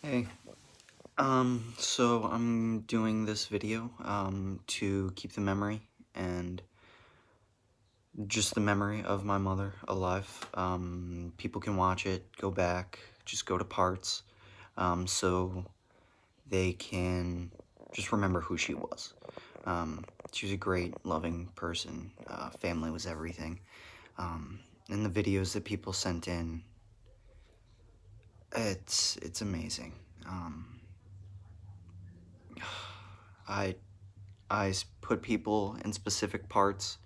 Hey, so I'm doing this video, to keep the memory and just the memory of my mother alive. People can watch it, go back, just go to parts, so they can just remember who she was. She was a great, loving person. Family was everything. And the videos that people sent in, it's amazing. I put people in specific parts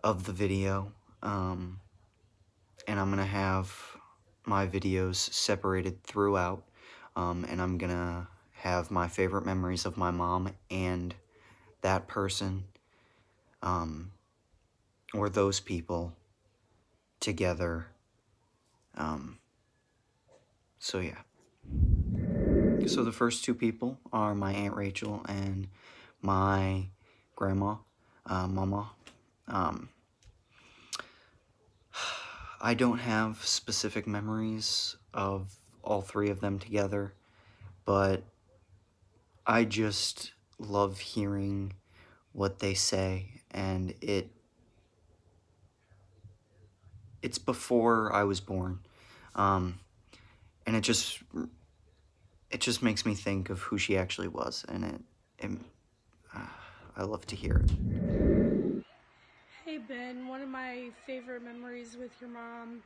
of the video, and I'm gonna have my videos separated throughout, and I'm gonna have my favorite memories of my mom and that person, or those people together, so yeah. So the first two people are my Aunt Rachel and my grandma, Mama. I don't have specific memories of all three of them together, but I just love hearing what they say, and it's before I was born, and it just makes me think of who she actually was, and I love to hear it. Hey Ben, one of my favorite memories with your mom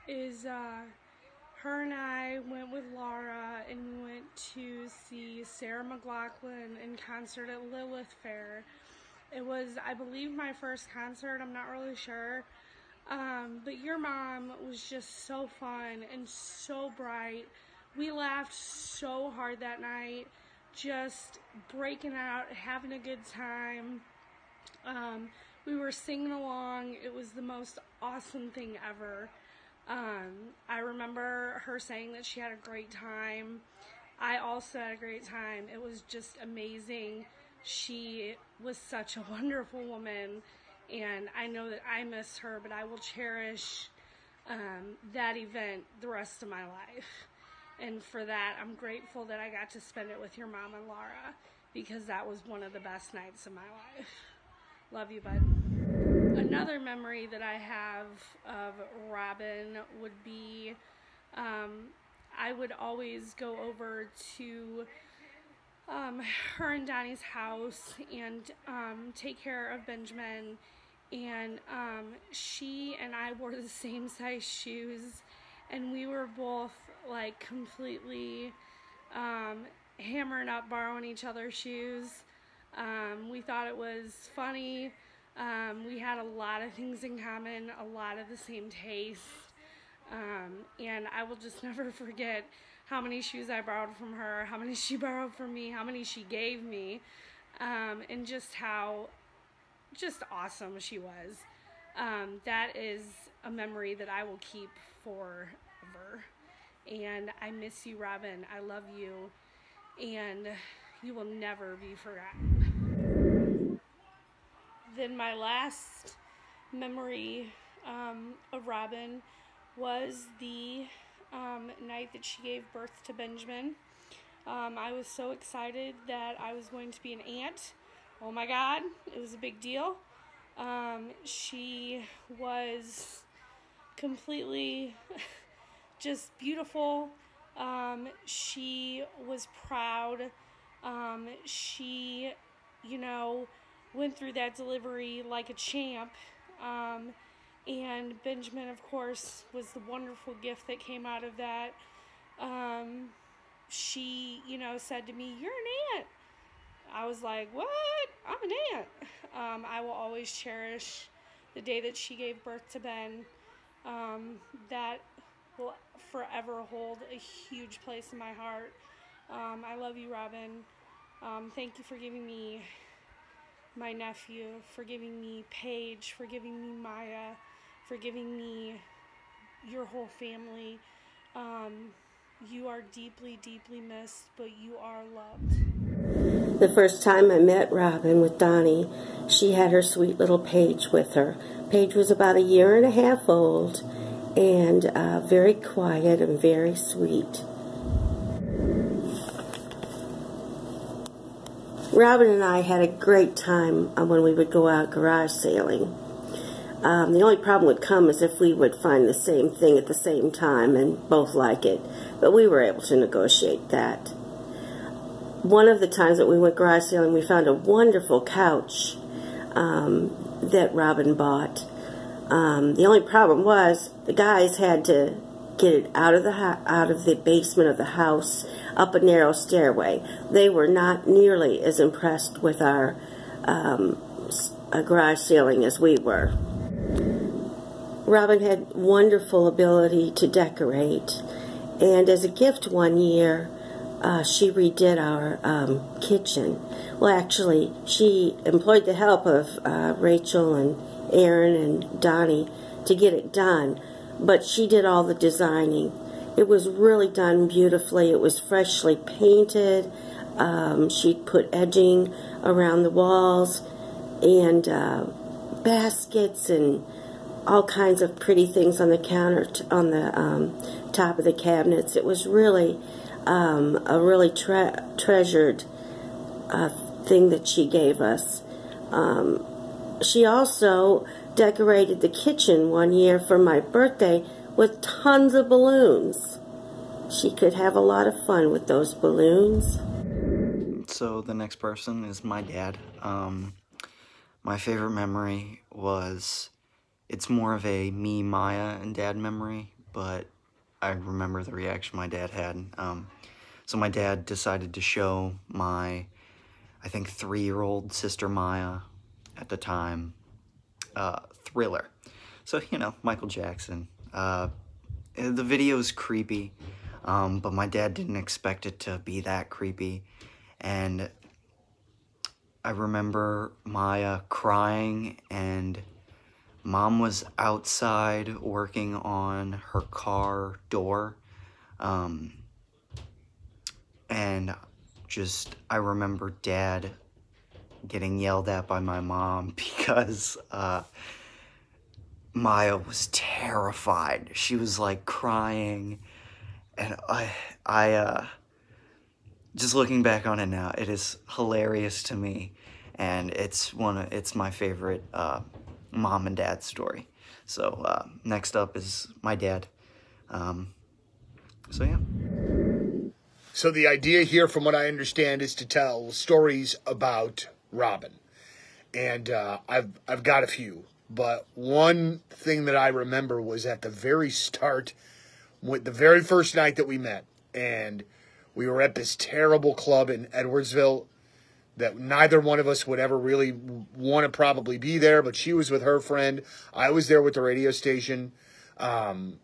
is her and I went with Laura and we went to see Sarah McLachlan in concert at Lilith Fair. It was, I believe, my first concert. I'm not really sure. But your mom was just so fun and so bright. We laughed so hard that night, just breaking out, having a good time. We were singing along. It was the most awesome thing ever. I remember her saying that she had a great time. I also had a great time. It was just amazing. She was such a wonderful woman, and I know that I miss her, but I will cherish that event the rest of my life. And for that, I'm grateful that I got to spend it with your mom and Laura, because that was one of the best nights of my life. Love you, bud. Another memory that I have of Robin would be I would always go over to her and Donnie's house and take care of Benjamin. And she and I wore the same size shoes, and we were both like completely hammering up borrowing each other's shoes. We thought it was funny. We had a lot of things in common, a lot of the same taste. And I will just never forget how many shoes I borrowed from her, how many she borrowed from me, how many she gave me, and just how awesome she was. That is a memory that I will keep forever. And I miss you, Robin. I love you, and you will never be forgotten. Then my last memory of Robin was the night that she gave birth to Benjamin. I was so excited that I was going to be an aunt. Oh my God, it was a big deal. She was completely just beautiful. She was proud. She, went through that delivery like a champ. And Benjamin, of course, was the wonderful gift that came out of that. She, said to me, "You're an aunt." I was like, "What? I'm an aunt." I will always cherish the day that she gave birth to Ben. That will forever hold a huge place in my heart. I love you, Robin. Thank you for giving me my nephew, for giving me Paige, for giving me Maya, for giving me your whole family. You are deeply, deeply missed, but you are loved. The first time I met Robin with Donnie, she had her sweet little Paige with her. Paige was about 1.5 years old and very quiet and very sweet. Robin and I had a great time when we would go out garage sailing. The only problem would come is if we would find the same thing at the same time and both like it. But we were able to negotiate that. One of the times that we went garage sailing, we found a wonderful couch that Robin bought. The only problem was the guys had to get it out of the basement of the house up a narrow stairway. They were not nearly as impressed with our garage sailing as we were. Robin had wonderful ability to decorate, and as a gift one year, she redid our kitchen. Well, actually, she employed the help of Rachel and Aaron and Donnie to get it done, but she did all the designing. It was really done beautifully. It was freshly painted. She put edging around the walls and baskets and all kinds of pretty things on the counter, on the top of the cabinets. It was really a really treasured thing that she gave us. She also decorated the kitchen one year for my birthday with tons of balloons. She could have a lot of fun with those balloons. So the next person is my dad. My favorite memory was, it's more of a me, Maya, and dad memory, but I remember the reaction my dad had. So my dad decided to show my, I think, 3-year-old sister Maya at the time, Thriller. So, you know, Michael Jackson. The video is creepy, but my dad didn't expect it to be that creepy. And I remember Maya crying, and Mom was outside working on her car door. And just, I remember Dad getting yelled at by my mom because Maya was terrified. She was like crying, and I just looking back on it now, it is hilarious to me, and it's my favorite mom and dad story. So next up is my dad. So yeah. So the idea here, from what I understand, is to tell stories about Robin, and I've got a few. But one thing that I remember was at the very start, with the very first night that we met, and we were at this terrible club in Edwardsville that neither one of us would ever really want to probably be there, but she was with her friend. I was there with the radio station, and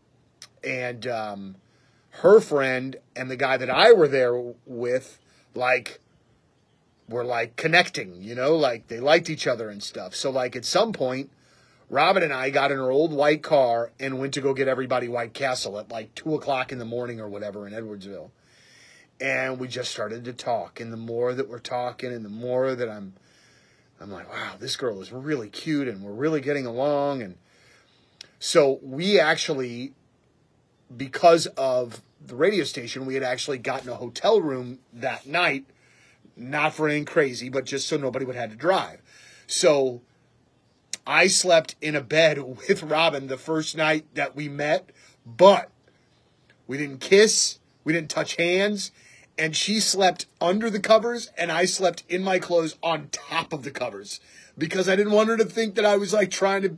her friend and the guy that I were there with, were connecting, you know, like they liked each other and stuff. So at some point, Robin and I got in her old white car and went to go get everybody White Castle at 2 o'clock in the morning or whatever in Edwardsville. And we just started to talk. And the more that we're talking and the more that I'm like, wow, this girl is really cute and we're really getting along. And so we actually, because of the radio station, we had actually gotten a hotel room that night, not for anything crazy, but just so nobody would have to drive. So I slept in a bed with Robin the first night that we met, but we didn't kiss, we didn't touch hands, and she slept under the covers, and I slept in my clothes on top of the covers, because I didn't want her to think that I was trying to,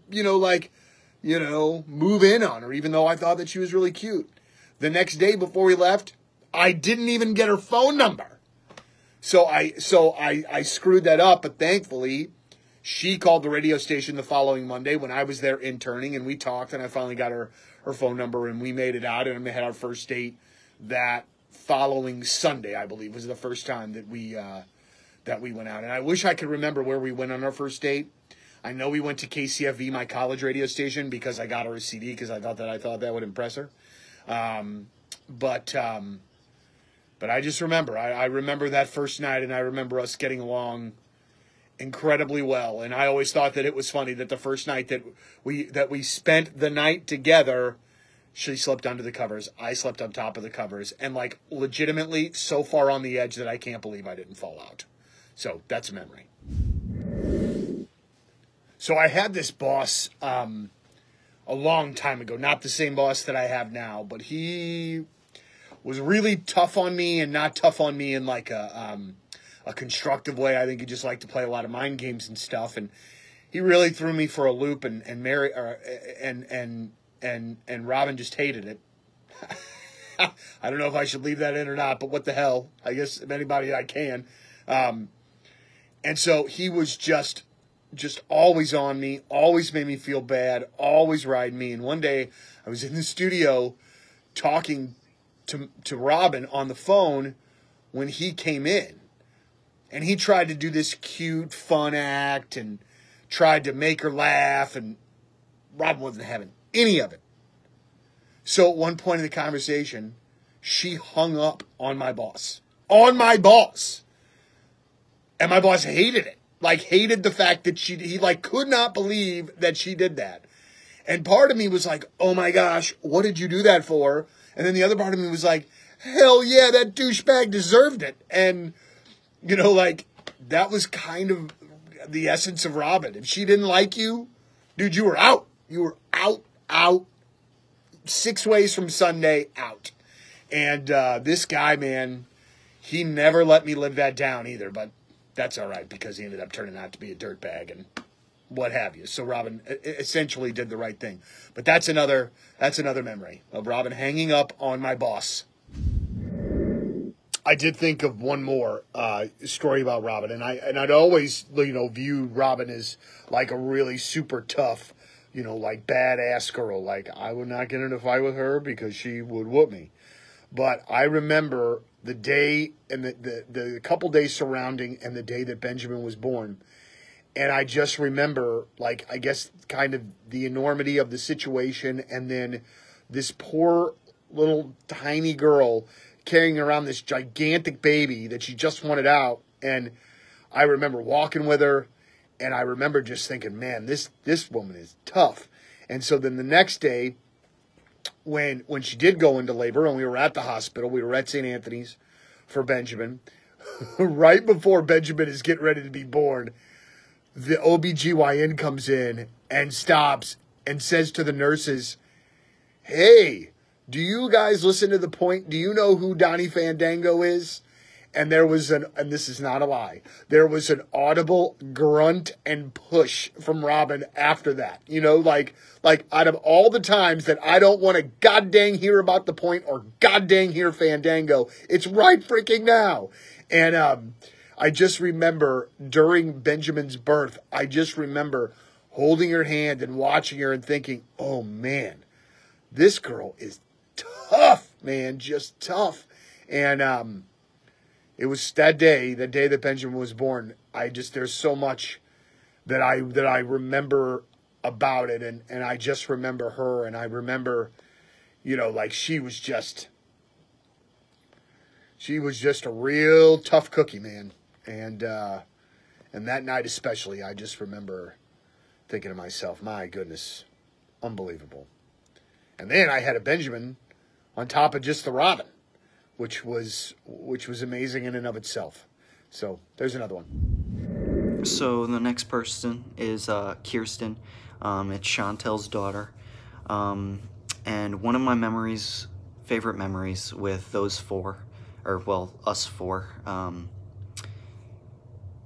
move in on her, even though I thought that she was really cute. The next day before we left, I didn't even get her phone number. So I screwed that up, but thankfully, she called the radio station the following Monday when I was there interning, and we talked, and I finally got her phone number, and we made it out, and we had our first date that following Sunday, I believe, was the first time that we went out. And I wish I could remember where we went on our first date. I know we went to KCFV, my college radio station, because I got her a CD, because I thought that would impress her. But I just remember, I remember that first night, and I remember us getting along incredibly well. And I always thought that it was funny that the first night that we spent the night together, She slept under the covers. I slept on top of the covers. And, like, legitimately so far on the edge that I can't believe I didn't fall out. So that's a memory. So I had this boss a long time ago. Not the same boss that I have now. But he was really tough on me, and not tough on me in, like, a constructive way. I think he just liked to play a lot of mind games and stuff. And he really threw me for a loop, and Robin just hated it. I don't know if I should leave that in or not, but what the hell? I guess if anybody I can. And so he was just always on me, always made me feel bad, always riding me. And one day I was in the studio talking to Robin on the phone when he came in. And he tried to do this cute, fun act and tried to make her laugh, and Robin wasn't having any of it. So at one point in the conversation, she hung up on my boss. On my boss! And my boss hated it. Like, hated the fact that he like could not believe that she did that. And part of me was like, oh my gosh, what did you do that for? And then the other part of me was like, hell yeah, that douchebag deserved it. And, you know, like, that was kind of the essence of Robin. If she didn't like you, dude, you were out. You were out. 6 ways from Sunday, out. And this guy, man, he never let me live that down either. But that's all right, because he ended up turning out to be a dirtbag and what have you. So Robin essentially did the right thing. But that's another memory of Robin hanging up on my boss. I did think of one more story about Robin, and I'd always, you know, view Robin as like a really super tough, you know, like badass girl. Like, I would not get in a fight with her because she would whoop me. But I remember the day and the couple days surrounding and the day that Benjamin was born, and I just remember, like, I guess kind of the enormity of the situation, and then this poor little tiny girl carrying around this gigantic baby that she just wanted out. And I remember walking with her, and I remember just thinking, man, this woman is tough. And so then the next day, when she did go into labor and we were at the hospital, we were at St. Anthony's for Benjamin, right before Benjamin is getting ready to be born, the OBGYN comes in and stops and says to the nurses, hey, do you guys listen to The Point? Do you know who Donnie Fandango is? And there was and this is not a lie, there was an audible grunt and push from Robin after that. You know, like out of all the times that I don't want to goddamn hear about The Point or goddamn hear Fandango, it's right freaking now. And I just remember during Benjamin's birth, I just remember holding her hand and watching her and thinking, oh man, this girl is tough, man, just tough. And it was that day that Benjamin was born, there's so much that I remember about it, and I just remember her, and I remember, you know, like she was just a real tough cookie, man. And that night especially, I just remember thinking to myself, my goodness, unbelievable. And then I had a Benjamin on top of just the Robin, which was amazing in and of itself. So there's another one. So the next person is Kirsten. It's Chantel's daughter. And one of my favorite memories with those four, or well, us four,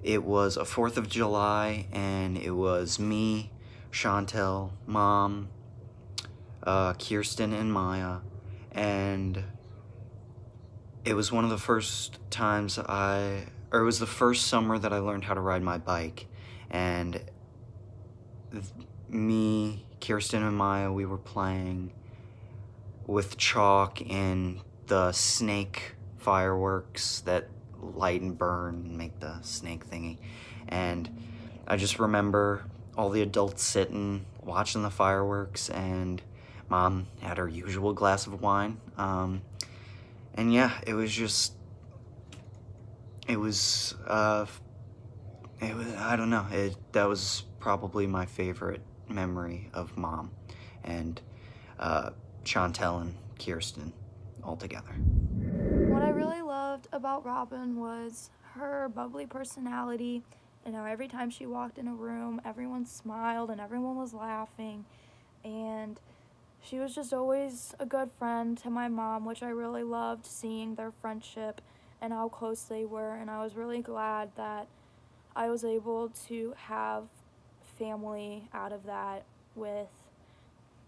it was a 4th of July, and it was me, Chantel, Mom, Kirsten, and Maya, and it was one of the first times it was the first summer that I learned how to ride my bike. And me, Kirsten, and Maya, we were playing with chalk and the snake fireworks that light and burn and make the snake thingy. And I just remember all the adults sitting, watching the fireworks, and Mom had her usual glass of wine. And yeah, it was, I don't know, that was probably my favorite memory of Mom. And Chantel and Kirsten all together. What I really loved about Robin was her bubbly personality, and how every time she walked in a room, everyone smiled and everyone was laughing, and she was just always a good friend to my mom, which I really loved seeing their friendship and how close they were, and I was really glad that I was able to have family out of that with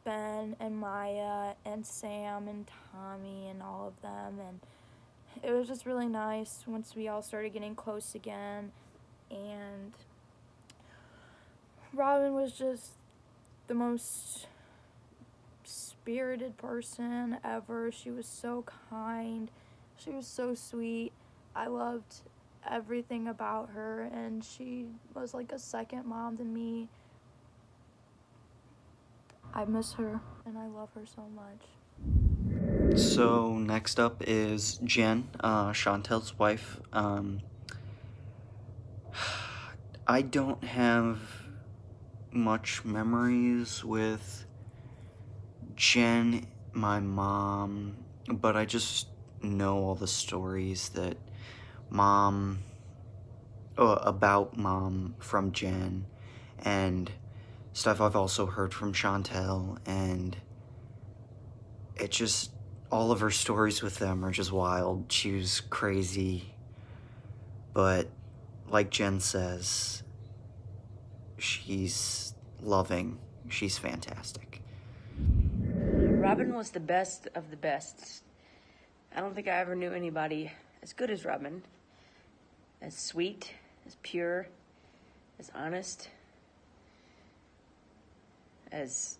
Ben and Maya and Sam and Tommy and all of them, and it was just really nice once we all started getting close again. And Robin was just the most spirited person ever. She was so kind, she was so sweet. I loved everything about her, and she was like a second mom to me. I miss her, and I love her so much. So next up is Jen, Chantel's wife. I don't have much memories with Jen, my mom, but I just know all the stories that about mom from Jen, and stuff I've also heard from Chantel, and it just, all of her stories with them are just wild. She was crazy, but like Jen says, she's loving, she's fantastic. Robin was the best of the best. I don't think I ever knew anybody as good as Robin. As sweet, as pure, as honest, as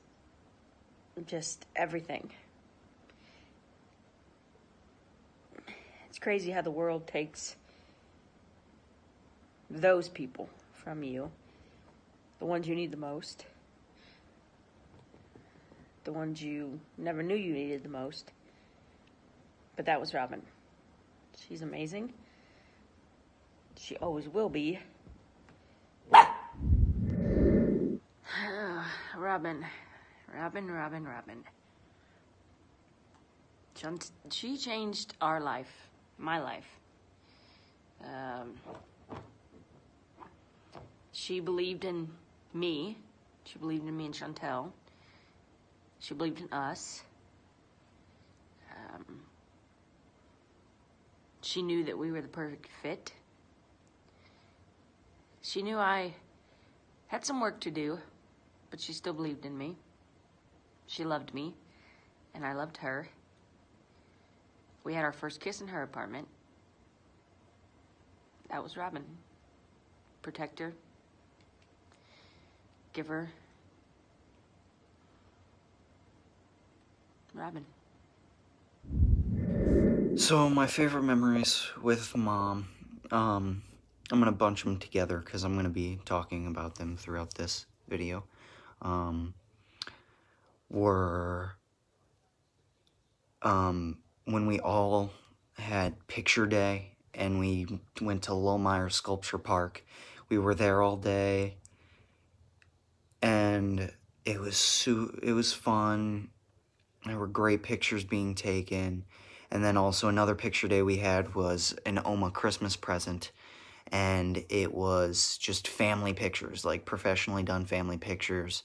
just everything. It's crazy how the world takes those people from you, the ones you need the most, the ones you never knew you needed the most. But that was Robin. She's amazing. She always will be. Robin. She changed our life, my life. She believed in me. She believed in me and Chantel. She believed in us. She knew that we were the perfect fit. She knew I had some work to do, but she still believed in me. She loved me, and I loved her. We had our first kiss in her apartment. That was Robin. Protect her. Give her. Robin. So my favorite memories with mom, I'm gonna bunch them together because I'm gonna be talking about them throughout this video, were when we all had picture day and we went to Lohmeyer Sculpture Park. We were there all day, and it was fun. There were great pictures being taken. And then also another picture day we had was an Oma Christmas present, and it was just family pictures, like professionally done family pictures.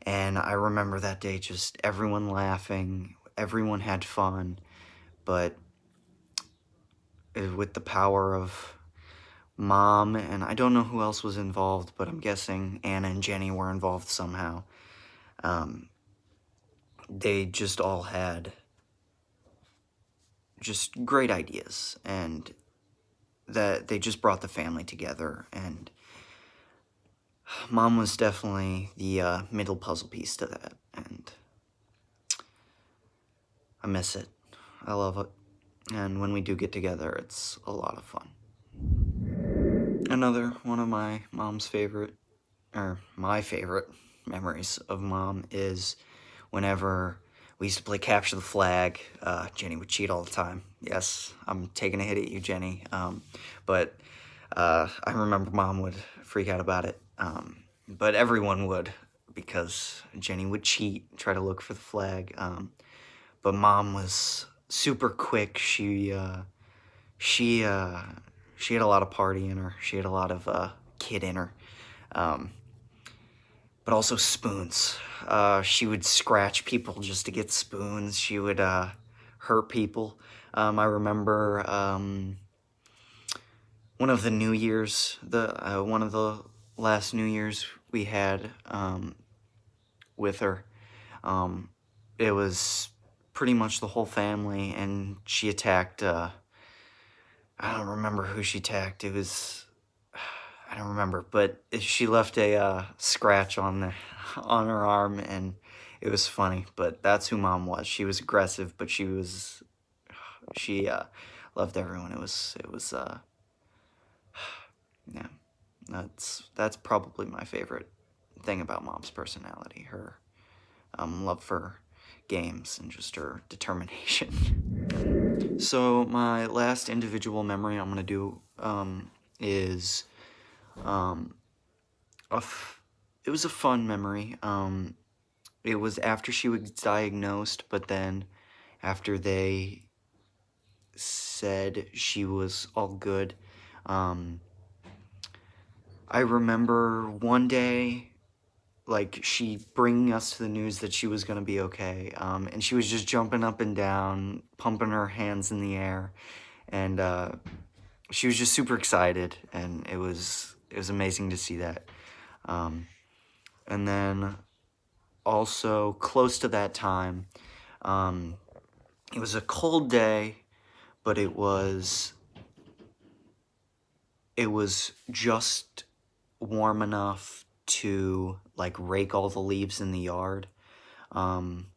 And I remember that day just everyone laughing, everyone had fun, but with the power of mom, and I don't know who else was involved, but I'm guessing Anna and Jenny were involved somehow. They just all had just great ideas, and that they just brought the family together, and mom was definitely the middle puzzle piece to that, and I miss it. I love it, and when we do get together, it's a lot of fun. Another one of my mom's favorite, or my favorite memories of mom is whenever we used to play capture the flag. Jenny would cheat all the time. Yes, I'm taking a hit at you, Jenny. But I remember mom would freak out about it. But everyone would, because Jenny would cheat, try to look for the flag. but Mom was super quick. She had a lot of party in her. She had a lot of kid in her. But also spoons. She would scratch people just to get spoons. She would hurt people. I remember one of the New Year's, one of the last New Year's we had with her. It was pretty much the whole family, and she attacked, I don't remember who she attacked. It was, I don't remember, but she left a scratch on her arm, and it was funny. But that's who Mom was. She was aggressive, but she loved everyone. It was yeah, that's probably my favorite thing about Mom's personality. Her love for games and just her determination. So my last individual memory I'm gonna do is it was a fun memory. It was after she was diagnosed, but then after they said she was all good. I remember one day, like, she bringing us to the news that she was gonna be okay, and she was just jumping up and down, pumping her hands in the air, and she was just super excited, and it was amazing to see that. And then also close to that time, it was a cold day, but it was just warm enough to, like, rake all the leaves in the yard. And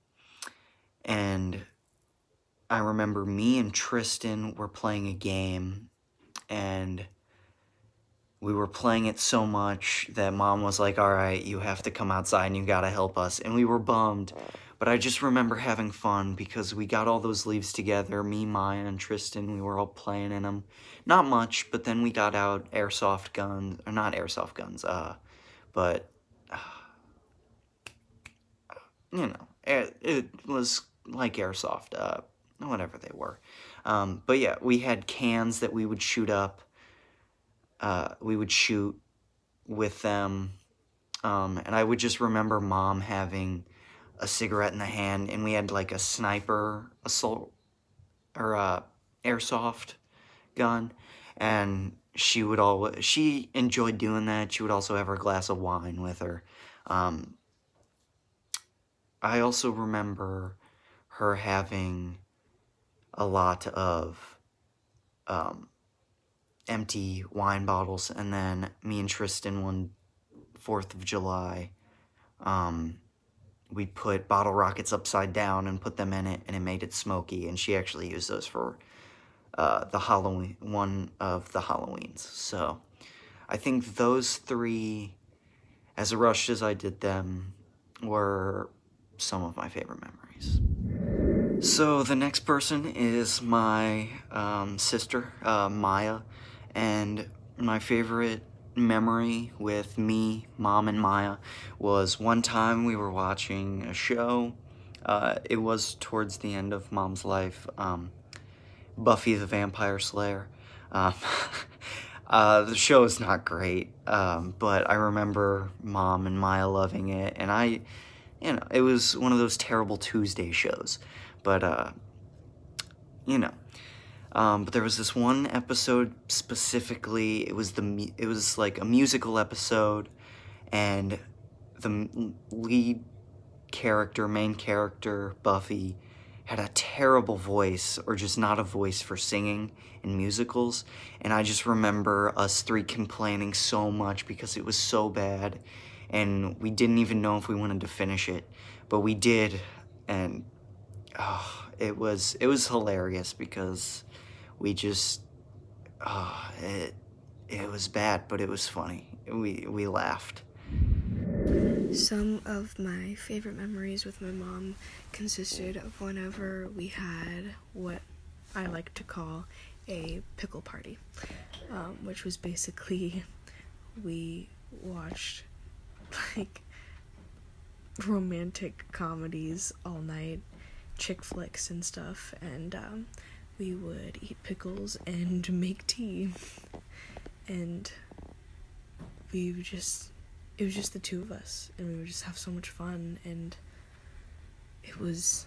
I remember me and Tristan were playing a game, and we were playing it so much that Mom was like, all right, you have to come outside and you gotta help us. And we were bummed, but I just remember having fun because we got all those leaves together, me, Maya, and Tristan. We were all playing in them. Not much, but then we got out airsoft guns, or not airsoft guns, but, you know, it was like airsoft, whatever they were. But yeah, we had cans that we would shoot up. We would shoot with them, and I would just remember Mom having a cigarette in the hand, and we had like a sniper assault, or airsoft gun, and she enjoyed doing that. She would also have her glass of wine with her. I also remember her having a lot of empty wine bottles, and then me and Tristan one 4th of July, we put bottle rockets upside down and put them in it, and it made it smoky, and she actually used those for the Halloween, one of the Halloweens. So I think those three, as rushed as I did them, were some of my favorite memories. So the next person is my sister, Maya, and my favorite memory with me, Mom, and Maya was one time we were watching a show. It was towards the end of Mom's life, Buffy the Vampire Slayer. The show is not great, but I remember Mom and Maya loving it, and it was one of those terrible Tuesday shows, but, but there was this one episode specifically. It was like a musical episode, and the main character, Buffy, had a terrible voice, or just not a voice for singing in musicals, and I just remember us three complaining so much because it was so bad, and we didn't even know if we wanted to finish it, but we did, and it was hilarious because we just, it was bad, but it was funny. We laughed. Some of my favorite memories with my mom consisted of whenever we had what I like to call a pickle party, which was basically, we watched like romantic comedies all night, chick flicks and stuff, and we would eat pickles and make tea, and it was just the two of us, and we would just have so much fun, and it was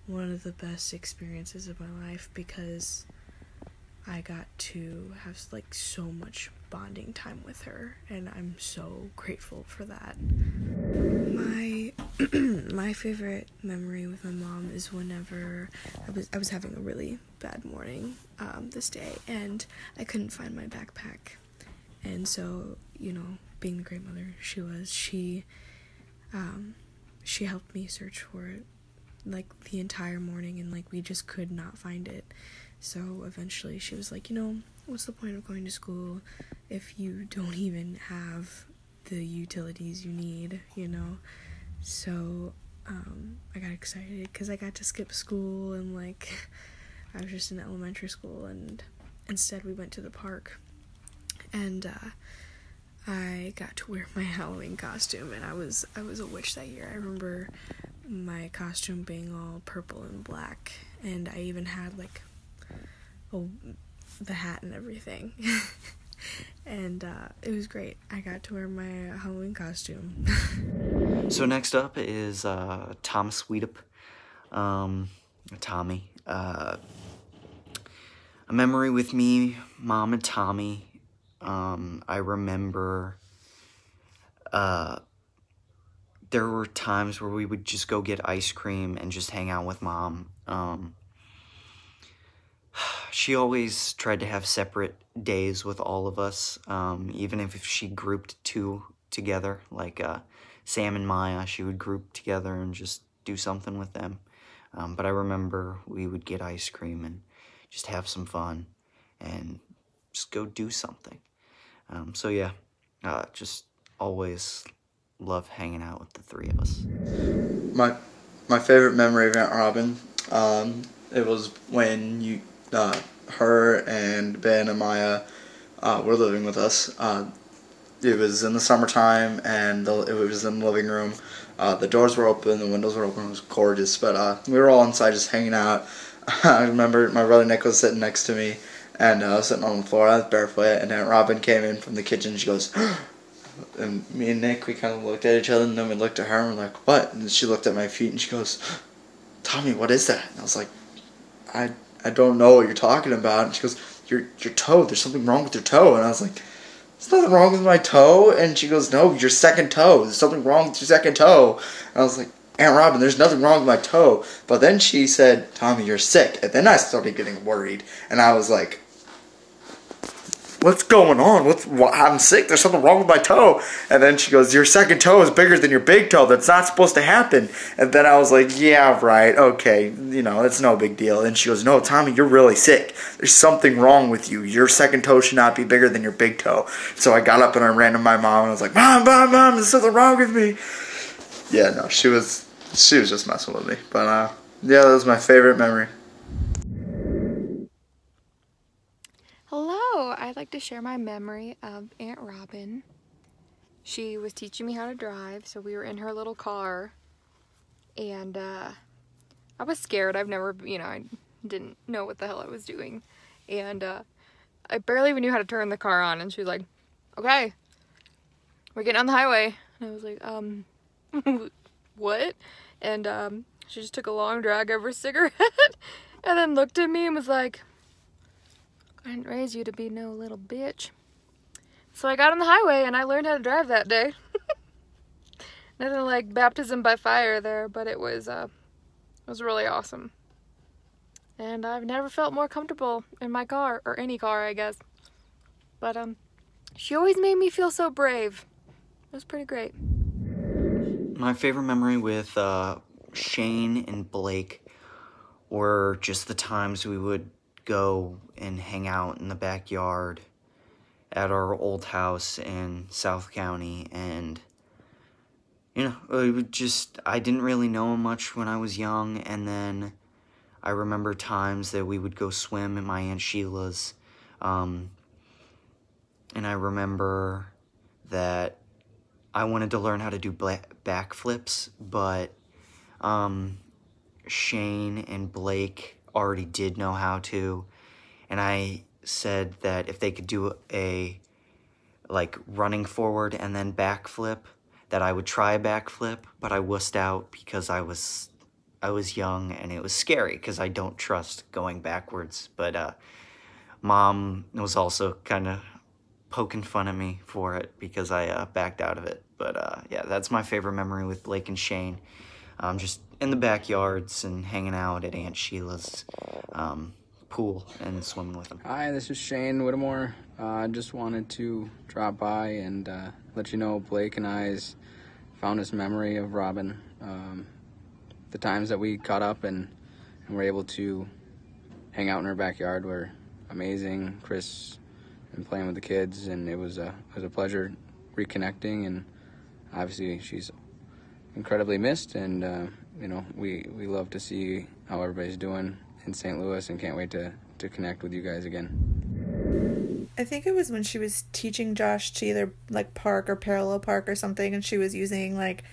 one of the best experiences of my life because I got to have like so much bonding time with her, and I'm so grateful for that. My favorite memory with my mom is whenever I was having a really bad morning this day, and I couldn't find my backpack, and so, you know, being the great mother she was, she helped me search for it like the entire morning, and like we just could not find it. So eventually she was like, you know, what's the point of going to school if you don't even have the utilities you need, you know? So I got excited because I got to skip school, and like I was just in elementary school, and instead we went to the park, and I got to wear my Halloween costume, and I was a witch that year. I remember my costume being all purple and black, and I even had like the hat and everything. And it was great. I got to wear my Halloween costume. So next up is Thomas Wiedup, Tommy. A memory with me, Mom, and Tommy. I remember there were times where we would just go get ice cream and just hang out with Mom. She always tried to have separate days with all of us, even if she grouped two together, like Sam and Maya, she would group together and just do something with them. But I remember we would get ice cream and just have some fun and just go do something. So yeah, just always love hanging out with the three of us. My favorite memory of Aunt Robin, it was when her and Ben and Maya were living with us. It was in the summertime, and it was in the living room. The doors were open, the windows were open. It was gorgeous, but we were all inside just hanging out. I remember my brother Nick was sitting next to me, and I was sitting on the floor. I was barefoot, and Aunt Robin came in from the kitchen. She goes, and me and Nick, we kind of looked at each other, and then we looked at her, and we're like, what? And she looked at my feet, and she goes, Tommy, what is that? And I was like, I don't know what you're talking about. And she goes, your toe, there's something wrong with your toe. And I was like, there's nothing wrong with my toe. And she goes, no, your second toe, there's something wrong with your second toe. And I was like, Aunt Robin, there's nothing wrong with my toe. But then she said, Tommy, you're sick. And then I started getting worried, and I was like, what's going on? I'm sick. There's something wrong with my toe. And then she goes, your second toe is bigger than your big toe. That's not supposed to happen. And then I was like, yeah, right. Okay. You know, it's no big deal. And she goes, no, Tommy, you're really sick. There's something wrong with you. Your second toe should not be bigger than your big toe. So I got up and I ran to my mom, and I was like, Mom, there's something wrong with me. Yeah, no, she was just messing with me. But yeah, that was my favorite memory. Hello, I'd like to share my memory of Aunt Robin. She was teaching me how to drive, so we were in her little car, and I was scared. I've never, I didn't know what the hell I was doing, and I barely even knew how to turn the car on, and she was like, okay, we're getting on the highway. And I was like, what? And she just took a long drag of her cigarette, and then looked at me and was like, I didn't raise you to be no little bitch. So I got on the highway and I learned how to drive that day. Nothing like baptism by fire there, but it was really awesome. And I've never felt more comfortable in my car, or any car, I guess. But she always made me feel so brave. It was pretty great. My favorite memory with Shane and Blake were just the times we would go and hang out in the backyard at our old house in South County, and I didn't really know much when I was young, and then I remember times that we would go swim at my Aunt Sheila's, and I remember that I wanted to learn how to do backflips, but Shane and Blake already did know how to, and I said that if they could do a, like, running forward and then backflip, that I would try a backflip, but I wussed out because I was young and it was scary because I don't trust going backwards. But Mom was also kind of poking fun at me for it because I backed out of it. But yeah, that's my favorite memory with Blake and Shane. Just in the backyards and hanging out at Aunt Sheila's pool and swimming with them. Hi, this is Shane Whittemore. I just wanted to drop by and let you know Blake and I's found this memory of Robin. The times that we caught up and were able to hang out in her backyard were amazing. Chris and playing with the kids, and it was a pleasure reconnecting. And obviously she's incredibly missed, and you know, we love to see how everybody's doing in St. Louis and can't wait to connect with you guys again. I think it was when she was teaching Josh to either like park or parallel park or something, and she was using like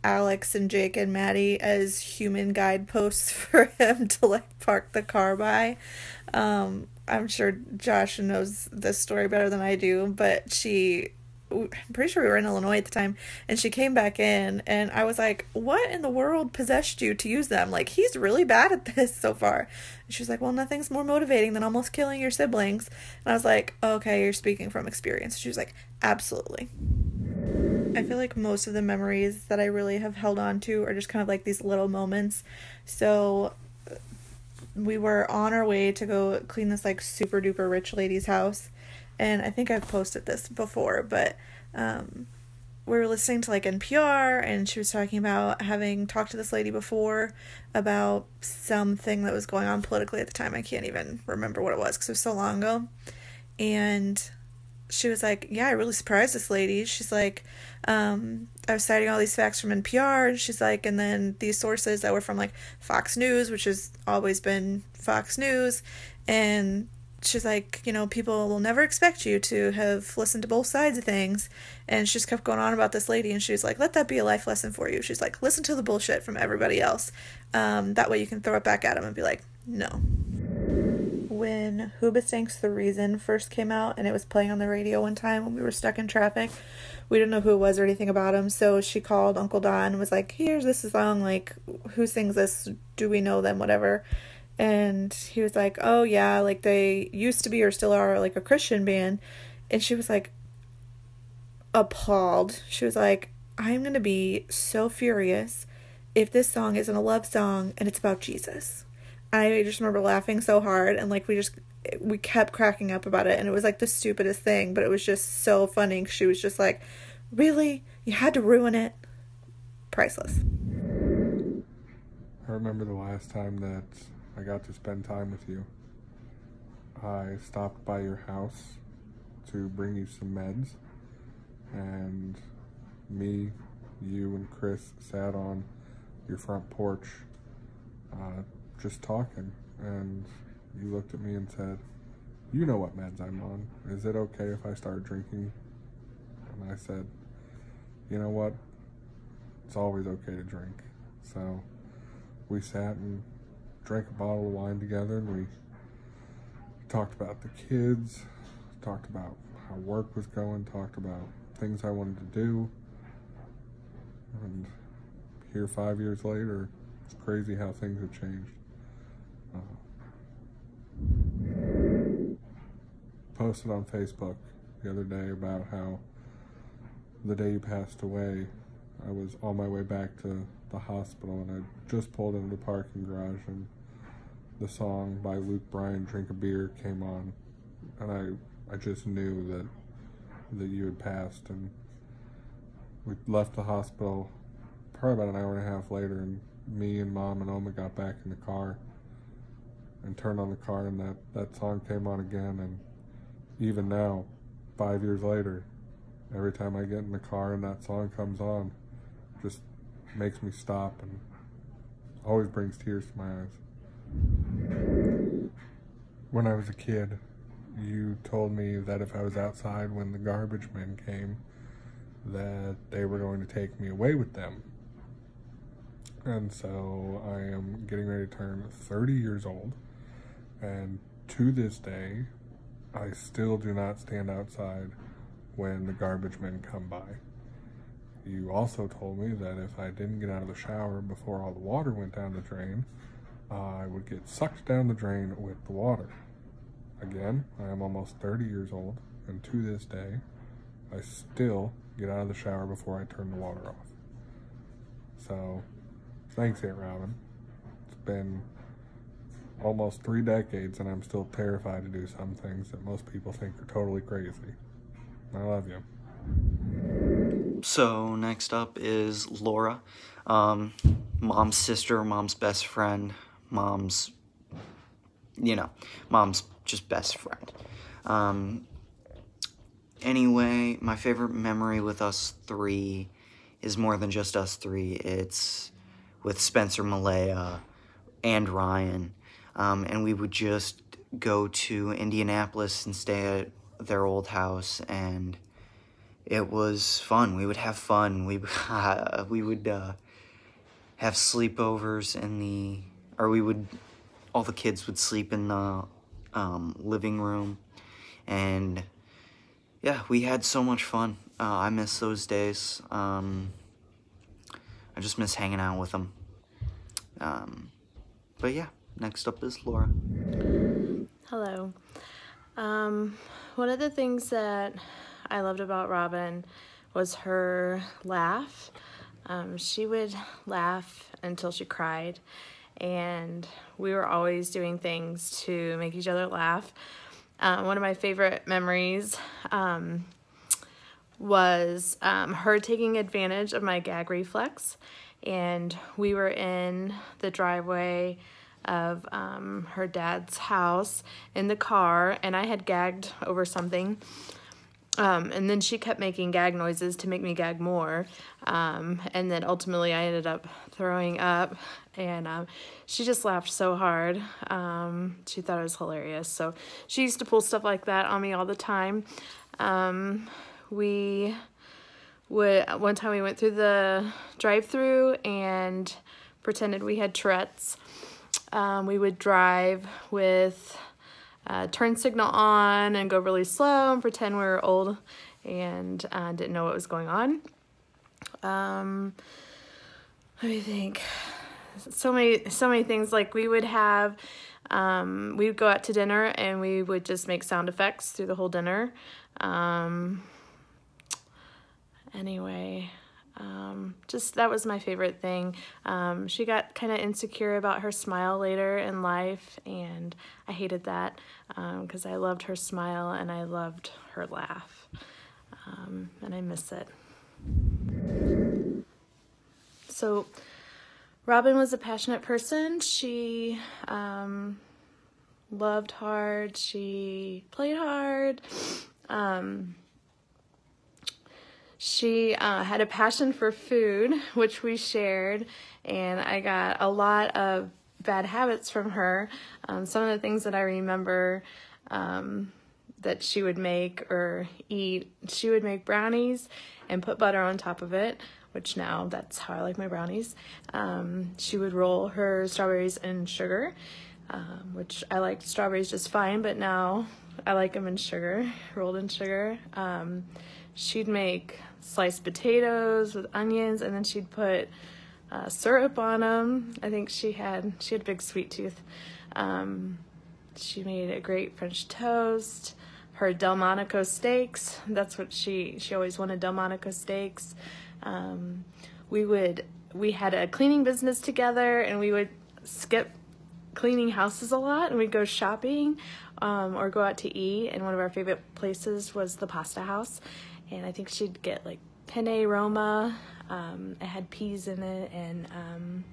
Alex and Jake and Maddie as human guideposts for him to like park the car by. I'm sure Josh knows this story better than I do, but I'm pretty sure we were in Illinois at the time, and she came back in, and I was like, what in the world possessed you to use them? Like, he's really bad at this so far. And she was like, well, nothing's more motivating than almost killing your siblings. And I was like, okay, you're speaking from experience. She was like, absolutely. I feel like most of the memories that I really have held on to are just kind of like these little moments. So we were on our way to go clean this like super duper rich lady's house, and I think I've posted this before, but we were listening to like NPR, and she was talking about having talked to this lady before about something that was going on politically at the time. I can't even remember what it was because it was so long ago. And she was like, yeah, I really surprised this lady. She's like, I was citing all these facts from NPR, and she's like, and then these sources that were from like Fox News, which has always been Fox News, and she's like, you know, people will never expect you to have listened to both sides of things. And she just kept going on about this lady, and she was like, let that be a life lesson for you. She's like, listen to the bullshit from everybody else. That way you can throw it back at them and be like, no. When Hoobastank's The Reason first came out, and it was playing on the radio one time when we were stuck in traffic, we didn't know who it was or anything about him, so she called Uncle Don and was like, here's this song, like, who sings this? Do we know them? Whatever. And he was like, oh yeah, like they used to be or still are like a Christian band. And she was like appalled. She was like, I'm gonna be so furious if this song isn't a love song and it's about Jesus. I just remember laughing so hard, and like we kept cracking up about it, and it was like the stupidest thing, but it was just so funny. She was just like, really? You had to ruin it? Priceless. I remember the last time that I got to spend time with you. I stopped by your house to bring you some meds, and me, you, and Chris sat on your front porch just talking, and you looked at me and said, you know what meds I'm on. Is it okay if I start drinking? And I said, you know what? It's always okay to drink. So we sat and drank a bottle of wine together, and we talked about the kids, talked about how work was going, talked about things I wanted to do. And here 5 years later, it's crazy how things have changed. Posted on Facebook the other day about how the day you passed away, I was on my way back to the hospital, and I just pulled into the parking garage, and the song by Luke Bryan, Drink a Beer, came on, and I just knew that you had passed. And we left the hospital probably about an hour and a half later, and me and Mom and Oma got back in the car and turned on the car, and that song came on again. And even now, 5 years later, every time I get in the car and that song comes on, it just makes me stop and always brings tears to my eyes. When I was a kid, you told me that if I was outside when the garbage men came, that they were going to take me away with them. and so I am getting ready to turn 30 years old, and to this day, I still do not stand outside when the garbage men come by. You also told me that if I didn't get out of the shower before all the water went down the drain, I would get sucked down the drain with the water. Again, I am almost 30 years old, and to this day, I still get out of the shower before I turn the water off. So, thanks, Aunt Robin. It's been almost 3 decades, and I'm still terrified to do some things that most people think are totally crazy. I love you. So next up is Laura, mom's sister, mom's best friend, mom's just best friend. Anyway, my favorite memory with us three is more than just us three. It's with Spencer, Malaya, and Ryan. And we would just go to Indianapolis and stay at their old house, and it was fun. We would have fun. We would have sleepovers all the kids would sleep in the living room, and yeah, we had so much fun. I miss those days. I just miss hanging out with them. But yeah, next up is Laura. Hello. One of the things that I loved about Robin was her laugh. She would laugh until she cried, and we were always doing things to make each other laugh. One of my favorite memories was her taking advantage of my gag reflex, and we were in the driveway of her dad's house in the car, and I had gagged over something, and then she kept making gag noises to make me gag more, and then ultimately I ended up throwing up, and she just laughed so hard. She thought it was hilarious, so she used to pull stuff like that on me all the time. One time we went through the drive-thru and pretended we had Tourette's. We would drive with turn signal on and go really slow and pretend we were old and didn't know what was going on. Let me think. So many things. Like we would have, we would go out to dinner and we would just make sound effects through the whole dinner. Anyway, just that was my favorite thing. She got kind of insecure about her smile later in life, and I hated that because I loved her smile and I loved her laugh, and I miss it. So Robin was a passionate person. She loved hard. She played hard. She had a passion for food, which we shared, and I got a lot of bad habits from her. Some of the things that I remember that she would make or eat, she would make brownies and put butter on top of it, which now that's how I like my brownies. She would roll her strawberries in sugar, which I liked strawberries just fine, but now I like them in sugar, rolled in sugar. She'd make sliced potatoes with onions, and then she'd put syrup on them. I think she had a big sweet tooth. She made a great French toast. Her Delmonico steaks, that's what she always wanted, Delmonico steaks. We had a cleaning business together, and we would skip cleaning houses a lot, and we'd go shopping or go out to eat, and one of our favorite places was the Pasta House, and I think she'd get like penne Roma. It had peas in it, and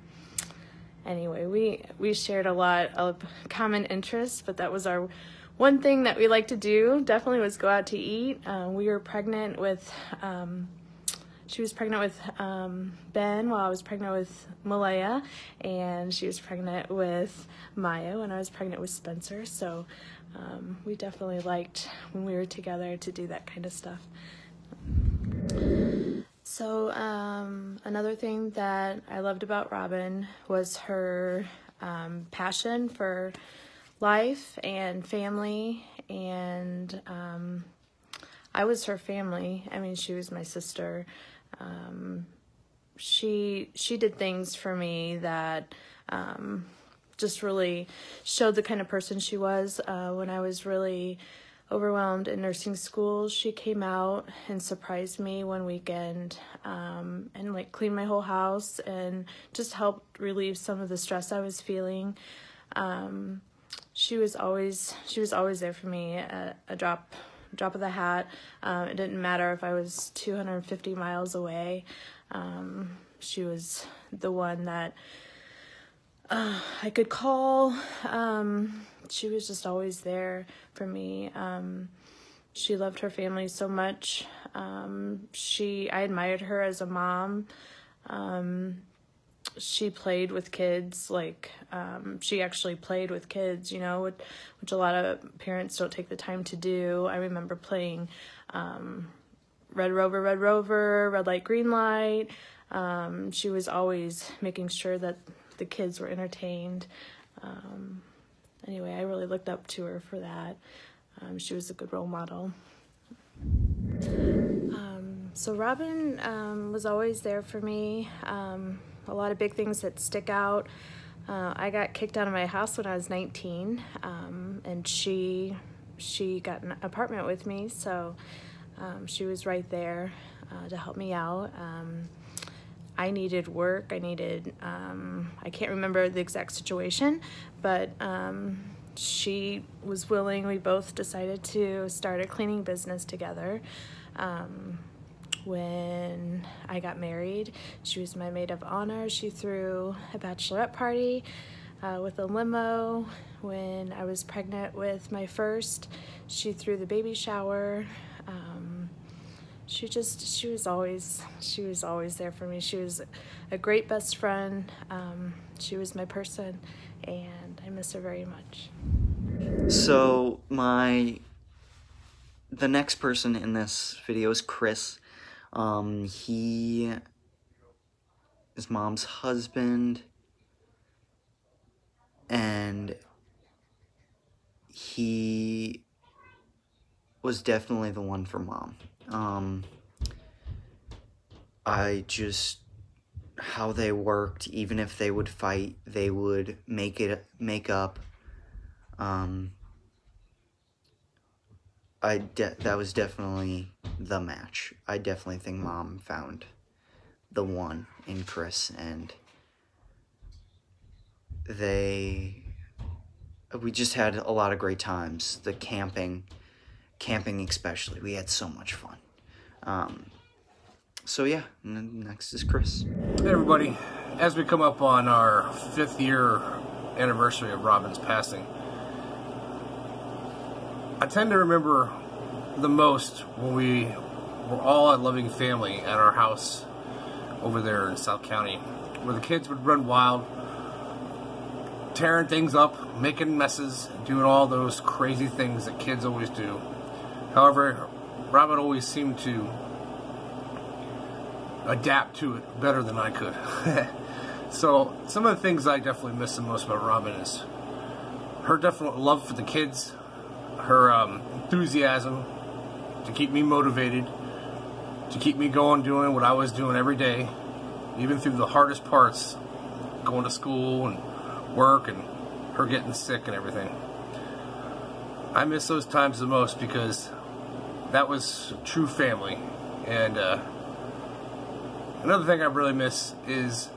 anyway, we shared a lot of common interests, but that was our one thing that we liked to do, definitely, was go out to eat. We were pregnant with, she was pregnant with Ben while I was pregnant with Malaya, and she was pregnant with Maya when I was pregnant with Spencer, so we definitely liked when we were together to do that kind of stuff. So another thing that I loved about Robin was her passion for life and family, and I was her family. I mean, she was my sister. She did things for me that just really showed the kind of person she was. When I was really overwhelmed in nursing school, she came out and surprised me one weekend, and like cleaned my whole house and just helped relieve some of the stress I was feeling. She was always there for me, a drop of the hat. It didn't matter if I was 250 miles away. She was the one that I could call. She was just always there for me. She loved her family so much. I admired her as a mom. She played with kids, like, she actually played with kids, you know, which a lot of parents don't take the time to do. I remember playing Red Rover, Red Light, Green Light. She was always making sure that the kids were entertained. Anyway, I really looked up to her for that. She was a good role model. So Robin was always there for me. A lot of big things that stick out. I got kicked out of my house when I was 19, and she got an apartment with me, so she was right there to help me out. I needed work. I can't remember the exact situation, but she was willing. We both decided to start a cleaning business together. When I got married, she was my maid of honor. She threw a bachelorette party with a limo. When I was pregnant with my first, she threw the baby shower. She was always there for me. She was a great best friend. She was my person, and I miss her very much. So the next person in this video is Chris. He is Mom's husband, and he was definitely the one for Mom. How they worked, even if they would fight, they would make up. That was definitely the match. I definitely think Mom found the one in Chris, and we just had a lot of great times. The camping especially, we had so much fun. So yeah, next is Chris. Hey everybody, as we come up on our 5th year anniversary of Robin's passing, I tend to remember the most when we were all a loving family at our house over there in South County, where the kids would run wild, tearing things up, making messes, doing all those crazy things that kids always do. However, Robin always seemed to adapt to it better than I could. So some of the things I definitely miss the most about Robin is her definite love for the kids, her enthusiasm to keep me motivated, to keep me going doing what I was doing every day, even through the hardest parts, going to school and work and her getting sick and everything. I miss those times the most because that was true family. And another thing I really miss is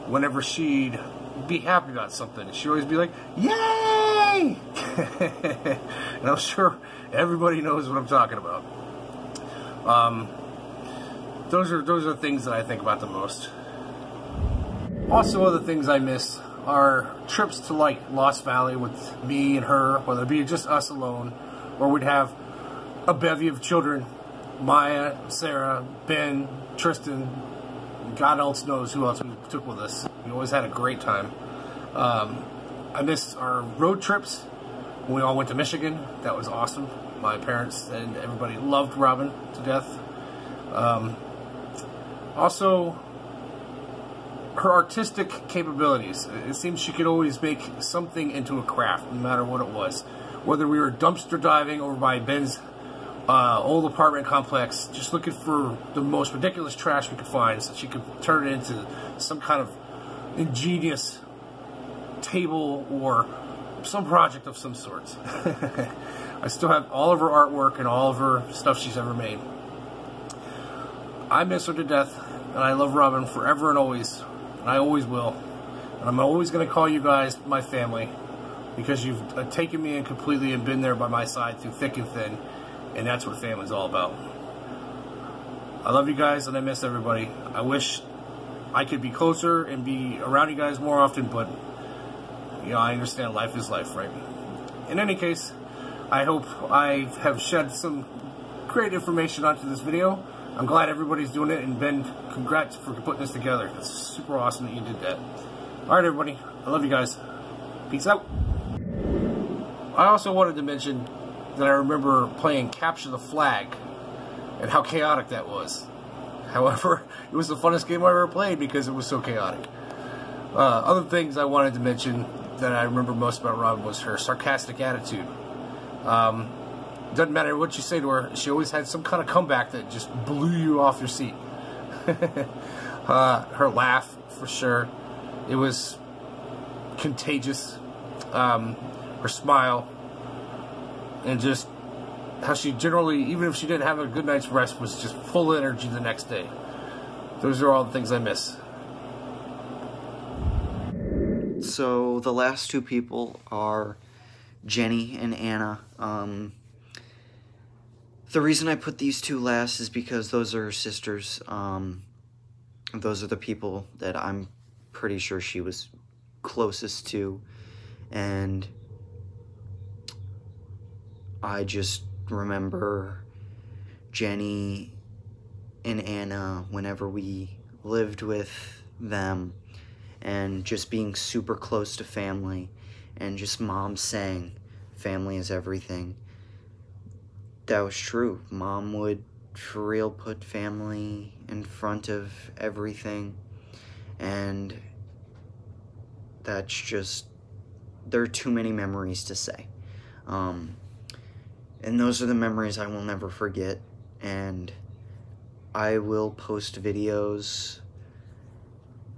whenever she'd be happy about something, she'd always be like, "Yay!" And I'm sure everybody knows what I'm talking about. Those are things that I think about the most. Also, other things I miss are trips to like Lost Valley with me and her, whether it be just us alone, or we'd have a bevy of children, Maya, Sarah, Ben, Tristan, God else knows who else we took with us. We always had a great time. I miss our road trips when we all went to Michigan. That was awesome. My parents and everybody loved Robin to death. Also, her artistic capabilities. It seems she could always make something into a craft, no matter what it was. Whether we were dumpster diving over by Ben's old apartment complex, just looking for the most ridiculous trash we could find so she could turn it into some kind of ingenious table or some project of some sort. I still have all of her artwork and all of her stuff she's ever made. I miss her to death, and I love Robin forever and always, and I always will. And I'm always going to call you guys my family, because you've taken me in completely and been there by my side through thick and thin, and that's what family's all about. I love you guys, and I miss everybody. I wish I could be closer and be around you guys more often, but, you know, I understand life is life, right? In any case, I hope I have shed some great information onto this video. I'm glad everybody's doing it, and Ben, congrats for putting this together. It's super awesome that you did that. Alright, everybody. I love you guys. Peace out. I also wanted to mention that I remember playing Capture the Flag and how chaotic that was. However, it was the funnest game I ever played because it was so chaotic. Other things I wanted to mention that I remember most about Robin was her sarcastic attitude. Doesn't matter what you say to her, she always had some kind of comeback that just blew you off your seat. Her laugh, for sure. It was contagious. Her smile. And just how she generally, even if she didn't have a good night's rest, was just full of energy the next day. Those are all the things I miss. So the last two people are Jenny and Anna. The reason I put these two last is because those are her sisters. Those are the people that I'm pretty sure she was closest to. And I just remember Jenny and Anna whenever we lived with them, and just being super close to family, and just Mom saying family is everything. That was true. Mom would for real put family in front of everything, and that's just, there are too many memories to say. And those are the memories I will never forget, and I will post videos.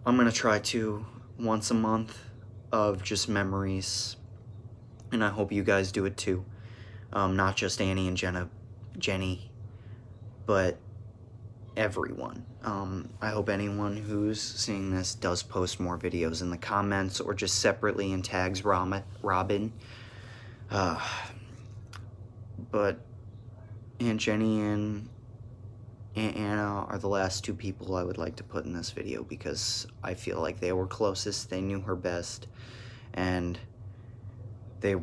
I'm gonna try to once a month of just memories, and I hope you guys do it too. Not just Annie and Jenny, but everyone. I hope anyone who's seeing this does post more videos in the comments or just separately and tags Robin. But Aunt Jenny and Aunt Anna are the last two people I would like to put in this video, because I feel like they were closest, they knew her best, and they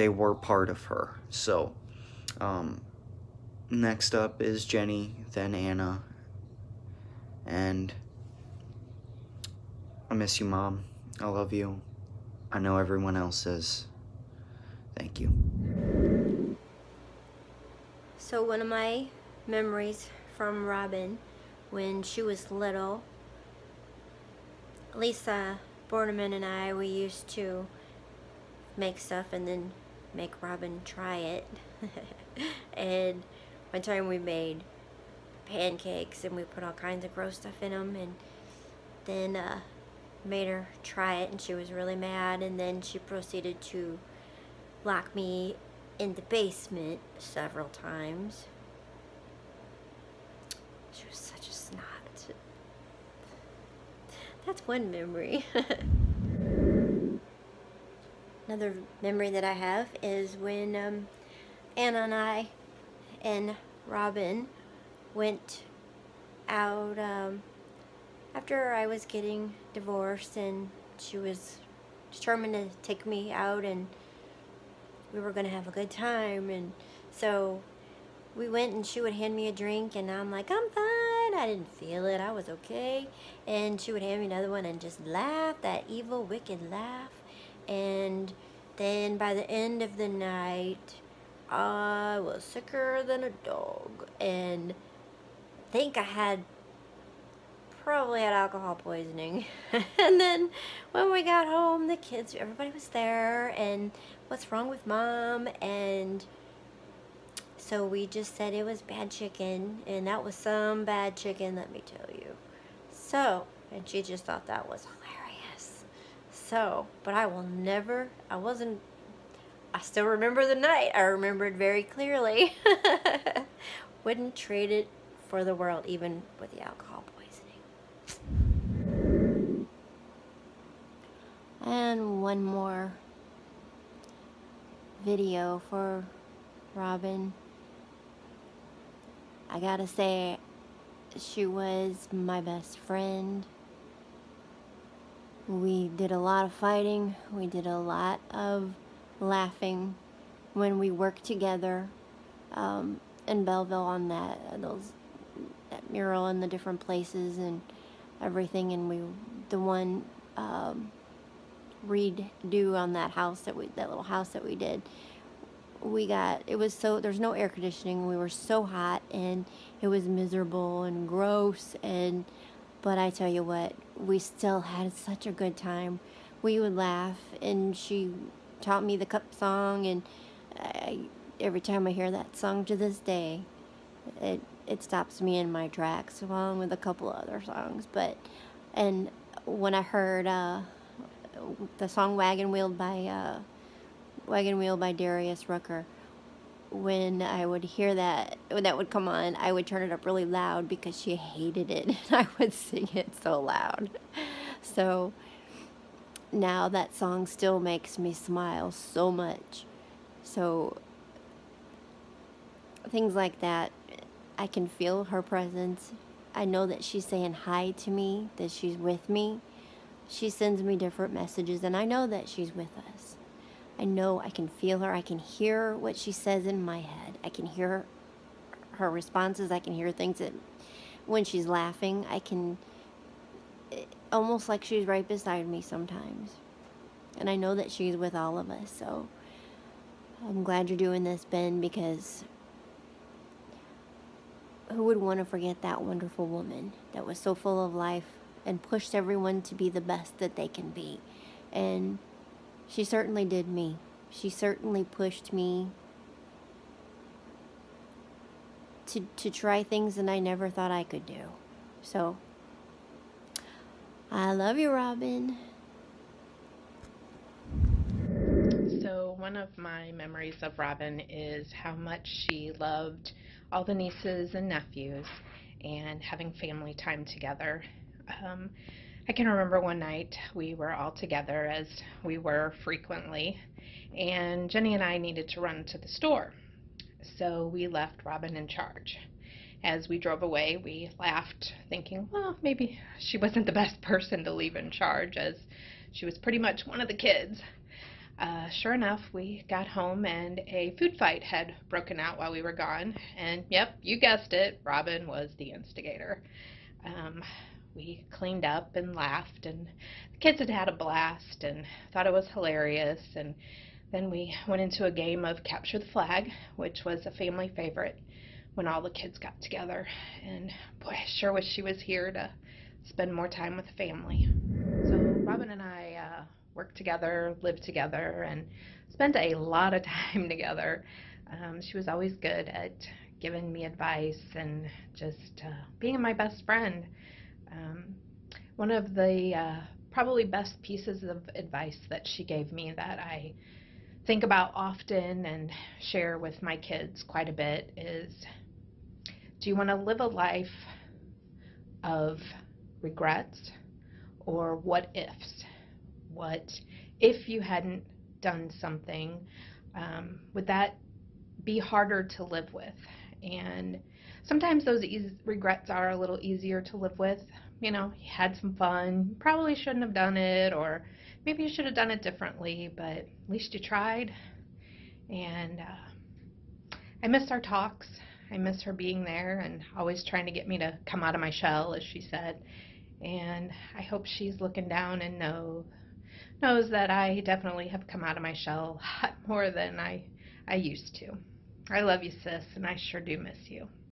were part of her. So, next up is Jenny, then Anna, and I miss you, Mom. I love you. I know everyone else says. Thank you. So one of my memories from Robin when she was little, Lisa Borneman and I, we used to make stuff and then make Robin try it. And one time we made pancakes and we put all kinds of gross stuff in them, and then made her try it, and she was really mad, and then she proceeded to lock me in the basement several times. She was such a snot. That's one memory. Another memory that I have is when Anna and I and Robin went out after I was getting divorced, and she was determined to take me out, and we were going to have a good time. And so we went, and she would hand me a drink, and I'm like, I'm fine. I didn't feel it. I was okay. And she would hand me another one and just laugh, that evil, wicked laugh. And then by the end of the night, I was sicker than a dog. And think I had probably had alcohol poisoning. And then when we got home, the kids, everybody was there, and what's wrong with Mom? And so we just said it was bad chicken, and that was some bad chicken, let me tell you. So, and she just thought that was hilarious. So, but I still remember the night. I remember it very clearly. Wouldn't trade it for the world, even with the alcohol poisoning. And one more video for Robin. I gotta say, she was my best friend. We did a lot of fighting. We did a lot of laughing when we worked together in Belleville on that mural and the different places and everything. And the one redo on that house that little house that we did. There's no air conditioning. We were so hot and it was miserable and gross, but I tell you what, we still had such a good time. We would laugh, and she taught me the Cup song, and every time I hear that song to this day, it stops me in my tracks, along with a couple other songs. And when I heard the song Wagon Wheel by Darius Rucker, when I would hear that, when that would come on, I would turn it up really loud because she hated it, and I would sing it so loud. So now that song still makes me smile so much. So things like that, I can feel her presence. I know that she's saying hi to me, that she's with me. She sends me different messages, and I know that she's with us. I know I can feel her. I can hear what she says in my head. I can hear her responses. I can hear things that when she's laughing, almost like she's right beside me sometimes. And I know that she's with all of us. So I'm glad you're doing this, Ben, because who would want to forget that wonderful woman that was so full of life and pushed everyone to be the best that they can be? And she certainly did me. She certainly pushed me to try things that I never thought I could do. So, I love you, Robin. So one of my memories of Robin is how much she loved all the nieces and nephews and having family time together. I can remember one night we were all together, as we were frequently, and Jenny and I needed to run to the store. So we left Robin in charge. As we drove away, we laughed, thinking, well, maybe she wasn't the best person to leave in charge, as she was pretty much one of the kids. Sure enough, we got home and a food fight had broken out while we were gone, and yep, you guessed it, Robin was the instigator. We cleaned up and laughed, and the kids had had a blast and thought it was hilarious. And then we went into a game of Capture the Flag, which was a family favorite when all the kids got together. And boy, I sure wish she was here to spend more time with the family. So Robin and I worked together, lived together, and spent a lot of time together. She was always good at giving me advice and just being my best friend. One of the probably best pieces of advice that she gave me that I think about often and share with my kids quite a bit is, do you want to live a life of regrets or what ifs? What if you hadn't done something, would that be harder to live with? And sometimes those regrets are a little easier to live with. You know, you had some fun, probably shouldn't have done it, or maybe you should have done it differently, but at least you tried. And I miss our talks. I miss her being there and always trying to get me to come out of my shell, as she said. And I hope she's looking down and knows that I definitely have come out of my shell a lot more than I used to. I love you, sis, and I sure do miss you.